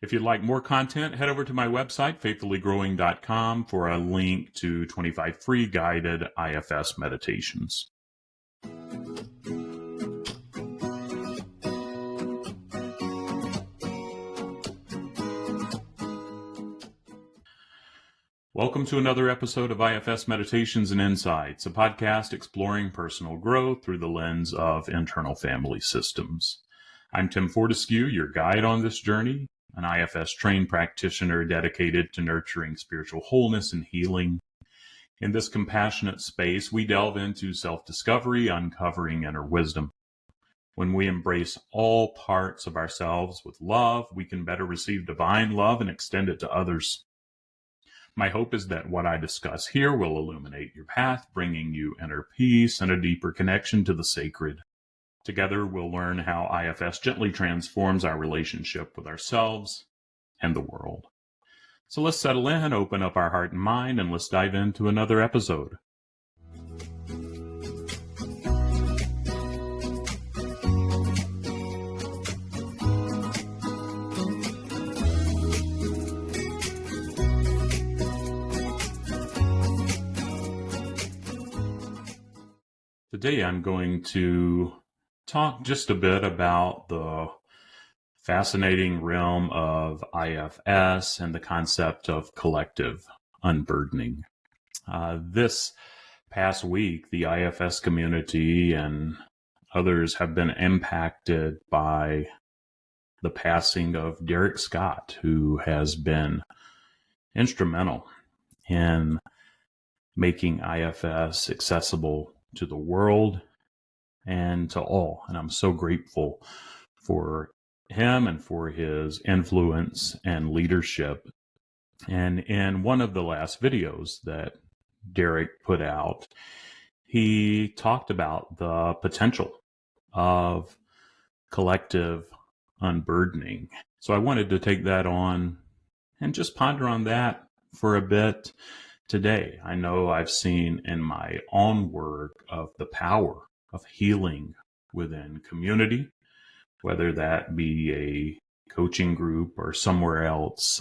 If you'd like more content, head over to my website, faithfullygrowing.com, for a link to 25 free guided IFS meditations. Welcome to another episode of IFS Meditations and Insights, a podcast exploring personal growth through the lens of internal family systems. I'm Tim Fortescue, your guide on this journey, an IFS trained practitioner dedicated to nurturing spiritual wholeness and healing. In this compassionate space, we delve into self-discovery, uncovering inner wisdom. When we embrace all parts of ourselves with love, we can better receive divine love and extend it to others. My hope is that what I discuss here will illuminate your path, bringing you inner peace and a deeper connection to the sacred. Together, we'll learn how IFS gently transforms our relationship with ourselves and the world. So let's settle in, open up our heart and mind, and let's dive into another episode. Today I'm going to talk just a bit about the fascinating realm of IFS and the concept of collective unburdening. This past week, the IFS community and others have been impacted by the passing of Derek Scott, who has been instrumental in making IFS accessible to the world and to all. And I'm so grateful for him and for his influence and leadership. And in one of the last videos that Derek put out, he talked about the potential of collective unburdening. So I wanted to take that on and just ponder on that for a bit today. I know I've seen in my own work of the power of healing within community, whether that be a coaching group or somewhere else.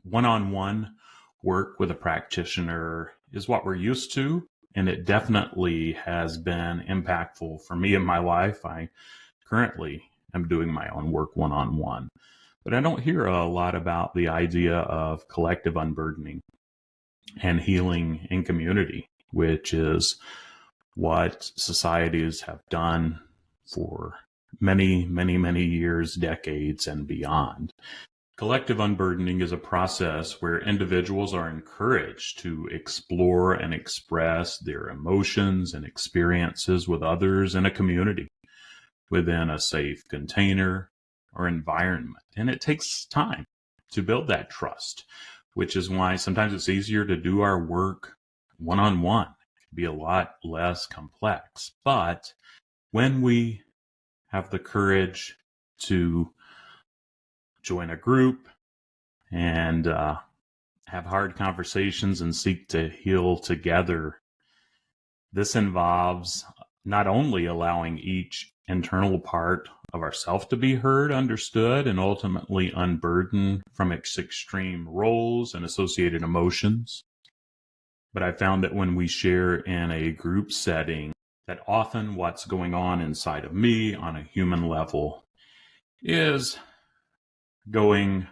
One-on-one work with a practitioner is what we're used to, and it definitely has been impactful for me in my life. I currently am doing my own work one-on-one, but I don't hear a lot about the idea of collective unburdening and healing in community, which is what societies have done for many, many, many years, decades, and beyond. Collective unburdening is a process where individuals are encouraged to explore and express their emotions and experiences with others in a community within a safe container or environment. And it takes time to build that trust, which is why sometimes it's easier to do our work one-on-one. It can be a lot less complex. But when we have the courage to join a group and have hard conversations and seek to heal together, this involves not only allowing each internal part of ourself to be heard, understood, and ultimately unburdened from its extreme roles and associated emotions, but I found that when we share in a group setting, that often what's going on inside of me on a human level is going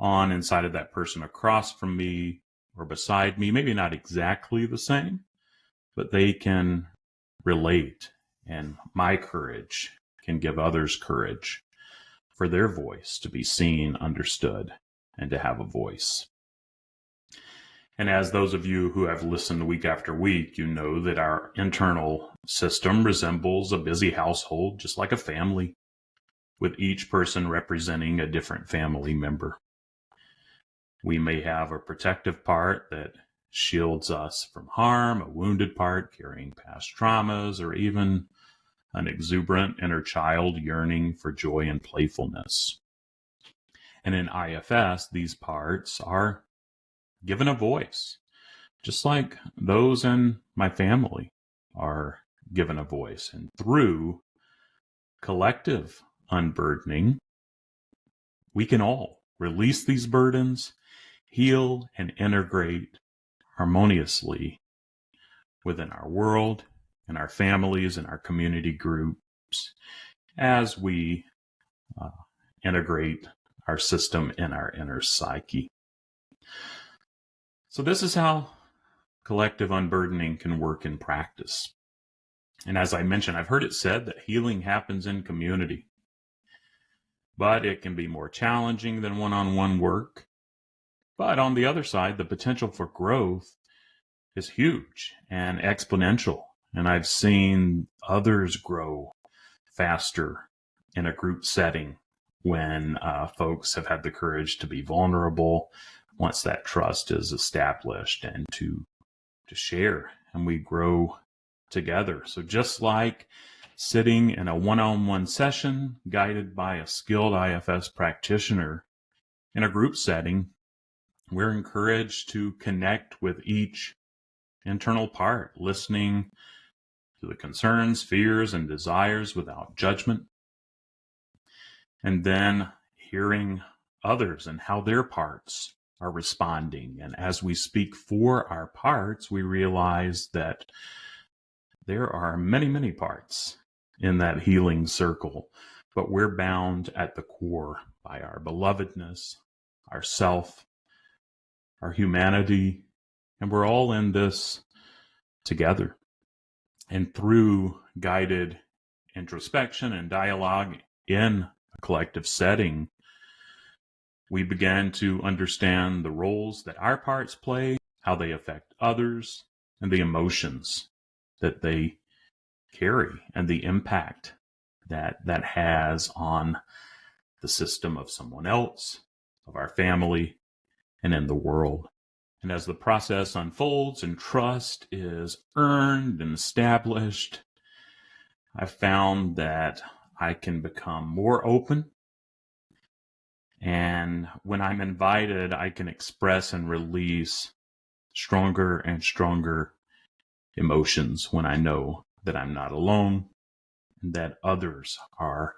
on inside of that person across from me or beside me, maybe not exactly the same, but they can relate, and my courage can give others courage for their voice to be seen, understood, and to have a voice. And as those of you who have listened week after week, you know that our internal system resembles a busy household, just like a family, with each person representing a different family member. We may have a protective part that shields us from harm, a wounded part carrying past traumas, or even an exuberant inner child yearning for joy and playfulness. And in IFS, these parts are given a voice, just like those in my family are given a voice. And through collective unburdening, we can all release these burdens, heal, and integrate harmoniously within our world, in our families, and our community groups as we integrate our system in our inner psyche. So this is how collective unburdening can work in practice. And as I mentioned, I've heard it said that healing happens in community, but it can be more challenging than one-on-one work. But on the other side, the potential for growth is huge and exponential. And I've seen others grow faster in a group setting when folks have had the courage to be vulnerable once that trust is established and to share, and we grow together. So just like sitting in a one-on-one session guided by a skilled IFS practitioner in a group setting, we're encouraged to connect with each internal part, listening to the concerns, fears, and desires without judgment, and then hearing others and how their parts are responding. And as we speak for our parts, we realize that there are many, many parts in that healing circle, but we're bound at the core by our belovedness, our self, our humanity, and we're all in this together. And through guided introspection and dialogue in a collective setting, we began to understand the roles that our parts play, how they affect others, and the emotions that they carry, and the impact that has on the system of someone else, of our family, and in the world. And as the process unfolds and trust is earned and established, I found that I can become more open. And when I'm invited, I can express and release stronger and stronger emotions when I know that I'm not alone and that others are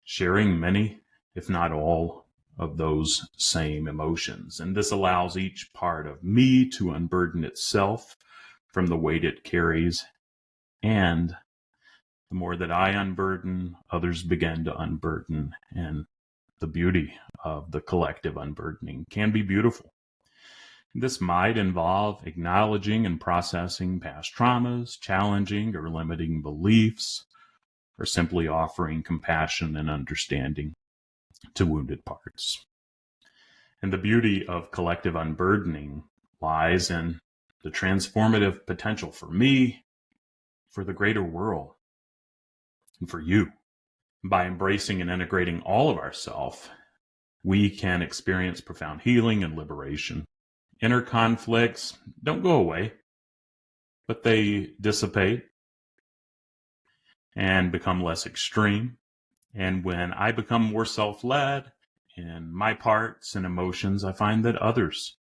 sharing many, if not all, of those same emotions. And this allows each part of me to unburden itself from the weight it carries. And the more that I unburden, others begin to unburden. And the beauty of the collective unburdening can be beautiful. This might involve acknowledging and processing past traumas, challenging or limiting beliefs, or simply offering compassion and understanding to wounded parts. And the beauty of collective unburdening lies in the transformative potential for me, for the greater world, and for you. By embracing and integrating all of ourselves, we can experience profound healing and liberation. Inner conflicts don't go away, but they dissipate and become less extreme. And when I become more self-led in my parts and emotions, I find that others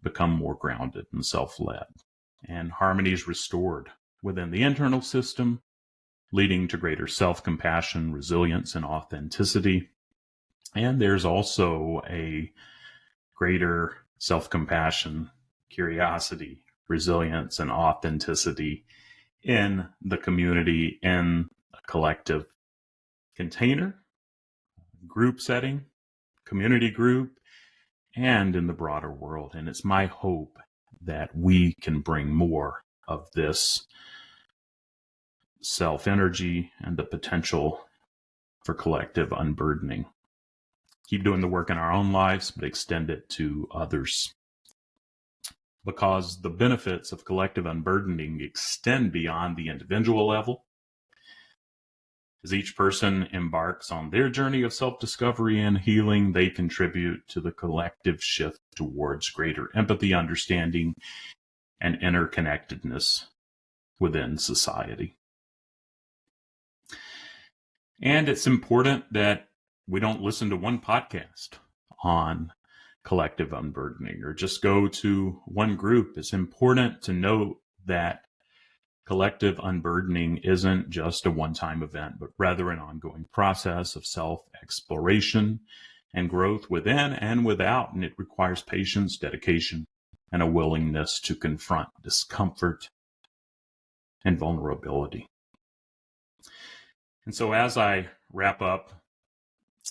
become more grounded and self-led, and harmony is restored within the internal system, leading to greater self-compassion, resilience, and authenticity. And there's also a greater self-compassion, curiosity, resilience, and authenticity in the community, in a collective container, group setting, community group, and in the broader world. And it's my hope that we can bring more of this self-energy and the potential for collective unburdening. Keep doing the work in our own lives, but extend it to others. Because the benefits of collective unburdening extend beyond the individual level. As each person embarks on their journey of self-discovery and healing, they contribute to the collective shift towards greater empathy, understanding, and interconnectedness within society. And it's important that we don't listen to one podcast on collective unburdening or just go to one group. It's important to note that collective unburdening isn't just a one-time event, but rather an ongoing process of self-exploration and growth within and without, and it requires patience, dedication, and a willingness to confront discomfort and vulnerability. And so as I wrap up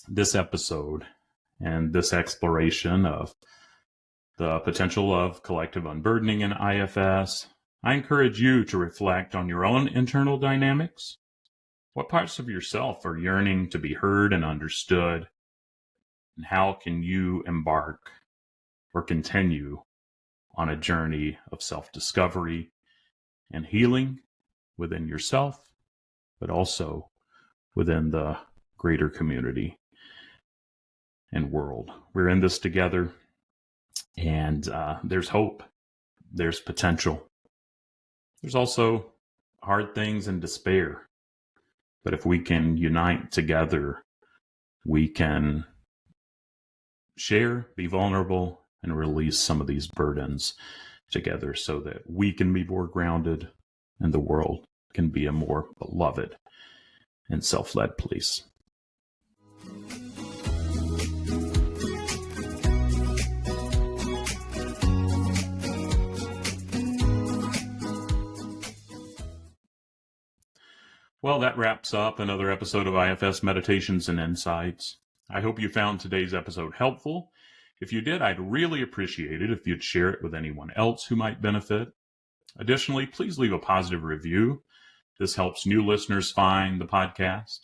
this episode and this exploration of the potential of collective unburdening in IFS, I encourage you to reflect on your own internal dynamics. What parts of yourself are yearning to be heard and understood? And how can you embark or continue on a journey of self-discovery and healing within yourself, but also within the greater community and world? We're in this together, and there's hope, there's potential. There's also hard things and despair. But if we can unite together, we can share, be vulnerable, and release some of these burdens together so that we can be more grounded and the world can be a more beloved and self-led place. Well, that wraps up another episode of IFS Meditations and Insights. I hope you found today's episode helpful. If you did, I'd really appreciate it if you'd share it with anyone else who might benefit. Additionally, please leave a positive review. This helps new listeners find the podcast.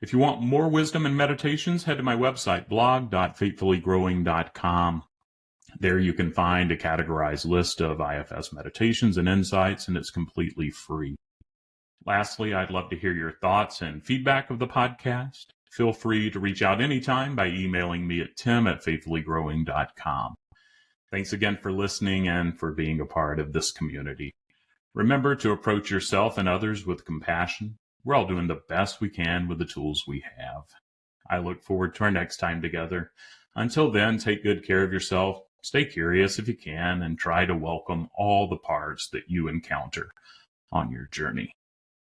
If you want more wisdom and meditations, head to my website, blog.faithfullygrowing.com. There you can find a categorized list of IFS meditations and insights, and it's completely free. Lastly, I'd love to hear your thoughts and feedback of the podcast. Feel free to reach out anytime by emailing me at tim@faithfullygrowing.com. Thanks again for listening and for being a part of this community. Remember to approach yourself and others with compassion. We're all doing the best we can with the tools we have. I look forward to our next time together. Until then, take good care of yourself, stay curious if you can, and try to welcome all the parts that you encounter on your journey.